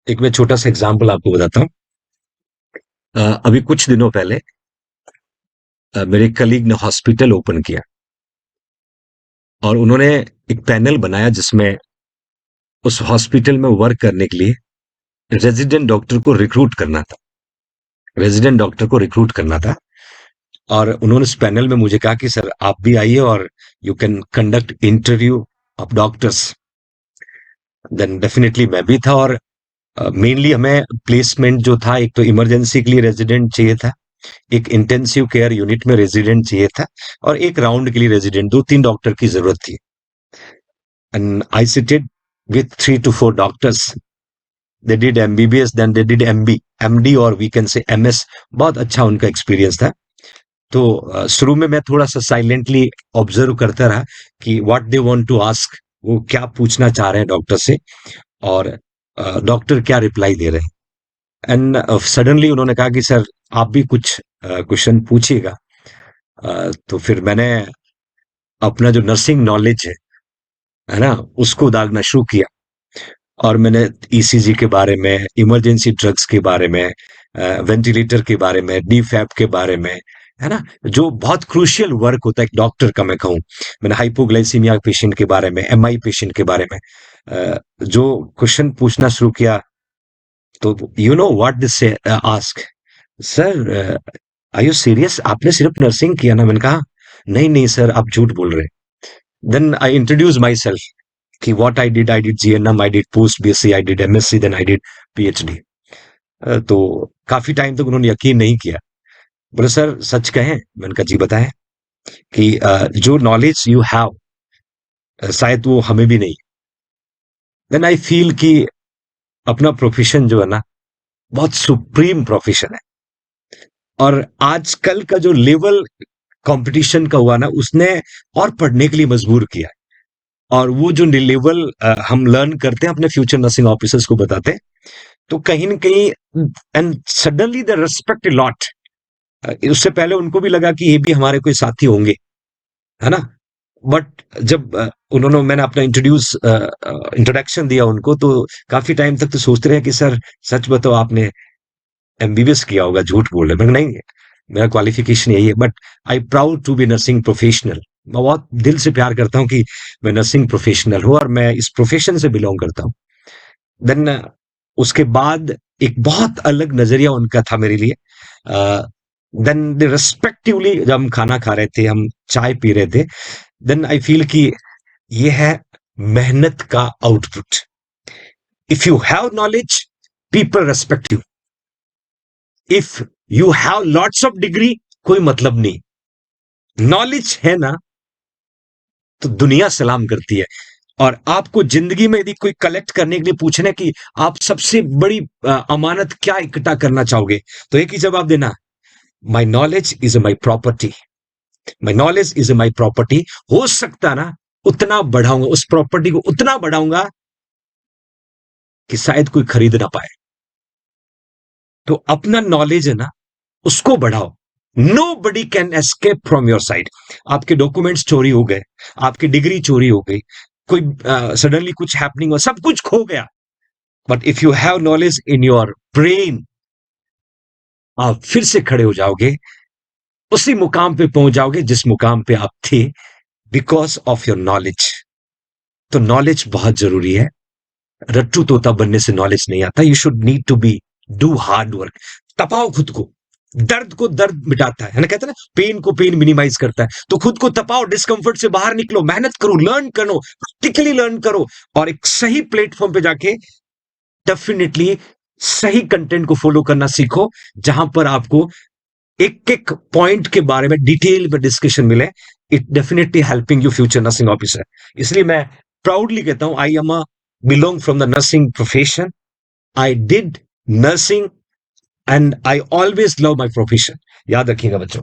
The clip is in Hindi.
एक मैं छोटा सा एग्जांपल आपको बताता हूँ। अभी कुछ दिनों पहले मेरे कलीग ने हॉस्पिटल ओपन किया और उन्होंने एक पैनल बनाया जिसमें उस हॉस्पिटल में वर्क करने के लिए रेजिडेंट डॉक्टर को रिक्रूट करना था। रेजिडेंट डॉक्टर को रिक्रूट करना था और उन्होंने उस पैनल में मुझे कहा कि सर आप भी आइए और you can conduct interview of doctors. Then definitely मैं भी था और मेनली हमें प्लेसमेंट जो था, एक तो इमरजेंसी के लिए रेजिडेंट चाहिए था, एक इंटेंसिव केयर यूनिट में रेजिडेंट चाहिए था और एक राउंड के लिए रेजिडेंट, 2-3 डॉक्टर की जरूरत थी। And I seated with 3 to 4 doctors. They did MBBS, then they did MD और वी कैन से एमएस। बहुत अच्छा उनका एक्सपीरियंस था। तो शुरू में मैं थोड़ा सा साइलेंटली ऑब्जर्व करता रहा कि what they want to ask, वो क्या पूछना चाह रहे हैं डॉक्टर से और डॉक्टर क्या रिप्लाई दे रहे हैं। एंड सडनली उन्होंने कहा कि सर आप भी कुछ क्वेश्चन पूछिएगा। तो फिर मैंने अपना जो नर्सिंग नॉलेज है ना, उसको दागना शुरू किया और मैंने ईसीजी के बारे में, इमरजेंसी ड्रग्स के बारे में, वेंटिलेटर के बारे में, डीफैप के बारे में, है ना, जो बहुत क्रूशियल वर्क होता है एक डॉक्टर का, मैं कहूँ। मैंने हाइपोग्लाइसीमिया पेशेंट के बारे में, एमआई पेशेंट के बारे में जो क्वेश्चन पूछना शुरू किया। तो you know what this ask, sir are you serious, आपने सिर्फ नर्सिंग किया ना? मैंने कहा नहीं नहीं सर, आप झूठ बोल रहे हैं। Then I introduce myself कि what I did GNM, I did post BSc, I did MSc, then I did PhD. तो काफी टाइम तक उन्होंने यकीन नहीं किया। बोले सर सच कहें? मैंने कहा जी बताएं। कि जो नॉलेज यू हैव शायद वो हमें भी नहीं। देन आई फील कि अपना प्रोफेशन जो है ना, बहुत सुप्रीम प्रोफेशन है। और आजकल का जो लेवल कंपटीशन का हुआ ना, उसने और पढ़ने के लिए मजबूर किया। और वो जो लेवल हम लर्न करते हैं अपने फ्यूचर नर्सिंग ऑफिसर्स को बताते हैं, तो कहीं ना कहीं and suddenly the respect lot. उससे पहले उनको भी लगा कि ये भी हमारे कोई साथी होंगे, है ना। बट जब उन्होंने, मैंने अपना इंट्रोडक्शन दिया उनको, तो काफी टाइम तक तो सोचते रहे कि सर सच बताओ आपने एमबीबीएस किया होगा, झूठ बोल रहे। मैं नहीं, मेरा क्वालिफिकेशन यही है, but I proud to be nursing professional. मैं बहुत दिल से प्यार करता हूँ कि मैं नर्सिंग प्रोफेशनल हूँ और मैं इस प्रोफेशन से बिलोंग करता हूँ। देन उसके बाद एक बहुत अलग नजरिया उनका था मेरे लिए। देन रिस्पेक्टिवली जब हम खाना खा रहे थे, हम चाय पी रहे थे, देन आई फील कि ये है मेहनत का output. If you have knowledge, people respect you. If you have lots of degree, कोई मतलब नहीं। नॉलेज है ना, तो दुनिया सलाम करती है। और आपको जिंदगी में यदि कोई कलेक्ट करने के लिए पूछने कि आप सबसे बड़ी अमानत क्या इकट्ठा करना चाहोगे, तो एक ही जवाब देना, my knowledge is my property. My knowledge is my property. हो सकता ना उतना बढ़ाऊंगा, उस प्रॉपर्टी को उतना बढ़ाऊंगा कि शायद कोई खरीद ना पाए। तो अपना नॉलेज है ना, उसको बढ़ाओ। Nobody can escape from your side. आपके डॉक्यूमेंट्स चोरी हो गए, आपकी डिग्री चोरी हो गई, कोई सडनली कुछ हैपनिंग हो, सब कुछ खो गया, but if you have knowledge in your brain, आप फिर से खड़े हो जाओगे, उसी मुकाम पे पहुंच जाओगे जिस मुकाम पे आप थे, बिकॉज ऑफ योर नॉलेज। तो नॉलेज बहुत जरूरी है। रट्टू तोता बनने से नॉलेज नहीं आता। You should need to be do hard work. तपाओ खुद को। दर्द को दर्द मिटाता है ना, कहते हैं ना, पेन को पेन मिनिमाइज करता है। तो खुद को तपाओ, डिस्कंफर्ट से बाहर निकलो, मेहनत करो, लर्न करो, प्रैक्टिकली लर्न करो और एक सही प्लेटफॉर्म पे जाके डेफिनेटली सही कंटेंट को फॉलो करना सीखो, जहां पर आपको एक एक पॉइंट के बारे में डिटेल में डिस्कशन मिले। It definitely helping you future nursing officer. इसलिए मैं प्राउडली कहता हूं, I am a belong from the nursing profession. I did nursing and I always love my profession. याद रखिएगा बच्चों।